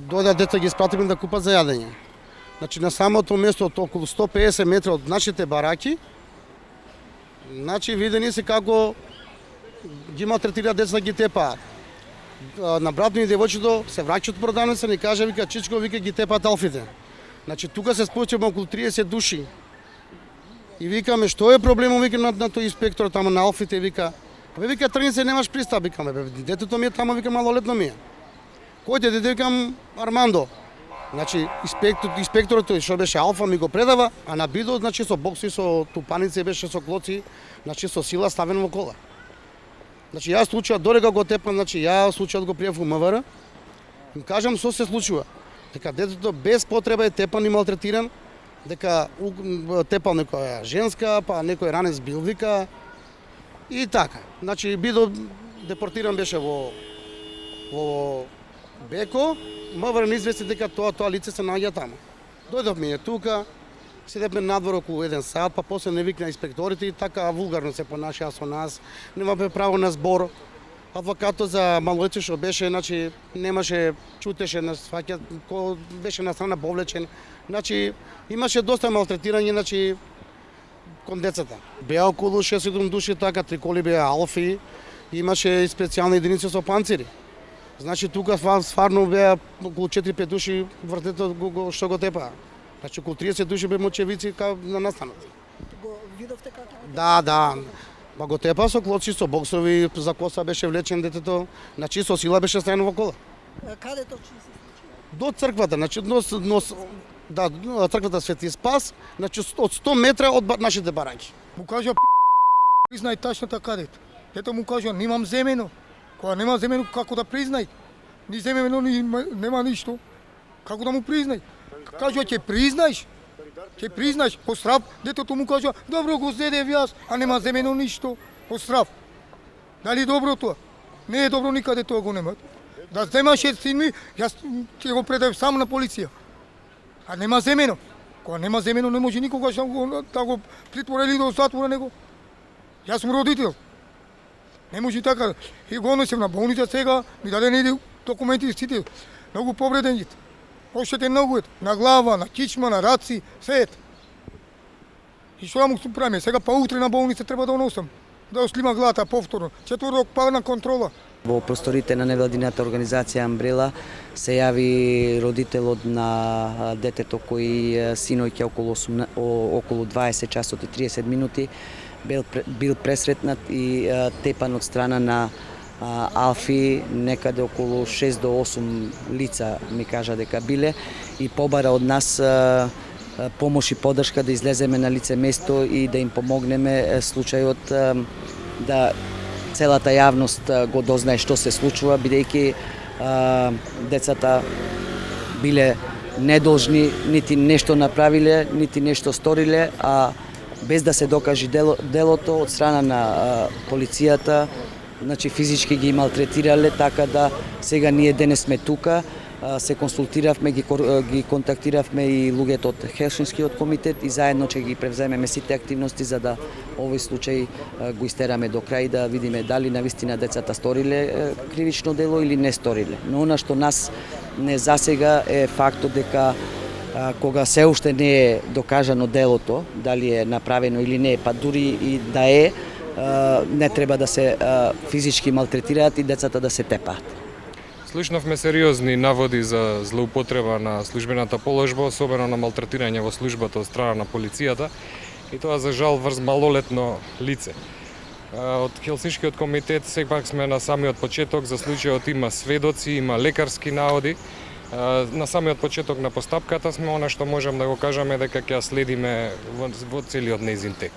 дојдат деца ги испратиме да купат за јадење. Значи на самото место од околу 150 метра од нашите бараки, значи видени се како ги малтретираат деца, ги тепаат. На брат ми и девојчето се враќаат од продавница, ни кажа, вика, чичко, вика, ги тепаат алфите. Значи тука се спојчеме околу 30 души. И викаме, што е проблемот, вика, на тој инспектор тамо на алфите, вика, вика, тргни се, немаш пристап, викаме, детето ми е тамо, вика, малолетно ми е. Кој е дете, викам, Армандо. Значи, инспекторот тој што беше алфа ми го предава, а на бидо, значи, со бокси, со тупаници, беше со клоци, значи, со сила ставен во кола. Значи, јас случајот, дорека го тепам, значи, ја случајот го пријав у МВР, им кажам, што се случува. Дека детето без потреба е тепан и малтретиран, дека тепал некоја женска, па некој ранец бил, вика, и така. Значи, бидо депортиран беше во Беко, МВР не извести дека тоа лице се наоѓа таму. Дојдовме тука, седевме надвор околу 1 сат, па после не викна инспекторите и така вулгарно се понашаа со нас. Немаме право на збор. Адвокатот за малолетни што беше, значи немаше, чутеше на сваќа, кој беше на страна повлечен. Значи имаше доста малтретирање, значи кон децата. Беа околу 6-7 души така, 3 коли беа алфи, имаше и специјални единици со панцири. Значи тука стварно беа околу 4-5 души вртето што го тепаа. Значи околу 30 души бе мочевици на настанот. Го видовте како? Да. Ба го тепа со клоци, со боксови, за коса беше влечен детето, значи со сила беше ставено во кола. Каде точно се случи? До црквата, значи црквата Свети Спас, значи од 100 метра од нашите бараки. Му кажа признај тачната кадет. Ето му кажа, немам земено. Кога нема земено, како да признај? Ни земено, нема ништо. Како да му признај? Кажа, ќе признаеш? Ќе признаеш, пострав, детето му кажа, добро го зедев јас, а нема земено ништо, пострав. Дали добро тоа? Не е добро никаде тоа го немат. Да земаше син ми, јас ќе го предав сам на полиција. А нема земено. Кога нема земено, не може никогаш да го притвора или да затвора него. Јас сум родител. Не може така. И го носев на болница сега, ми дадени документи сите, многу повредените. Оштетен многу на глава, на кичма, на раци, се ет. И што му правиме? Сега па утре на болница треба да носам. Да ослима главата повторно. Четврток па на контрола. Во просторите на невладината организација Амбрела се јави родителот на детето кој синоќа околу 20 часот и 30 минути бил пресретнат и тепан од страна на алфи, некаде околу 6 до 8 лица ми кажа дека биле и побара од нас помош и поддршка да излеземе на лице место и да им помогнеме случајот да целата јавност го дознае што се случува, бидејќи децата биле недолжни, нити нешто направиле, нити нешто сториле, а без да се докажи делото од страна на полицијата, значи физички ги малтретирале, така да сега ние денес сме тука, се консултиравме, ги контактиравме и луѓето од Хелсинскиот комитет и заедно ќе ги превземеме сите активности за да овој случај го истераме до крај, да видиме дали навистина децата сториле кривично дело или не сториле. Но она што нас не засега е фактот дека кога се уште не е докажано делото, дали е направено или не, па дури и да е, не треба да се физички малтретираат и децата да се тепаат. Слушнавме сериозни наводи за злоупотреба на службената положба, особено на малтретирање во службата од страна на полицијата, и тоа за жал врз малолетно лице. Од Хелсиншкиот комитет сепак сме на самиот почеток, за случајот има сведоци, има лекарски наводи. На самиот почеток на постапката сме, она што можам да го кажеме дека ќе следиме во целиот нејзин тек.